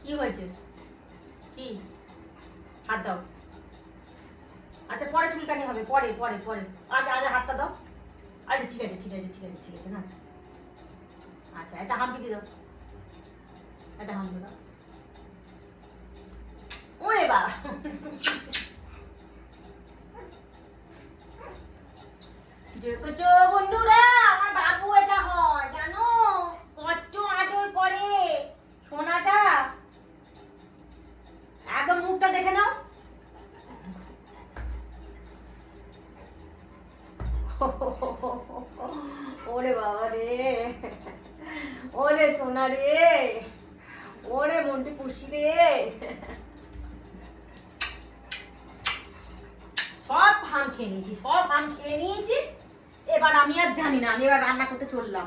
কি হয়েছে? কি? হাত দাও। আচ্ছা পরে চুলকানি হবে, পরে পরে পরে। আগে আগে হাতটা দাও। আচ্ছা ঠিক আছে ঠিক আছে ঠিক আছে ঠিক আছে না। আচ্ছা একটা হাম্পি দিয়ে দাও, একটা হাম্পি দাও। ওরে বা দেখেছো বন্ধুরা, আমার বাবু এটা হয় জানো, কত আদর করে সোনাটা। একদম মুখটা দেখে নাও। ওরে বাবা রে, ওরে সোনা রে, ওরে মন্টি পুষি রে। সব হাম খেয়ে নিয়েছি, সব হাম খেয়ে নিয়েছি। এবার আমি আর জানি না, আমি এবার রান্না করতে চললাম।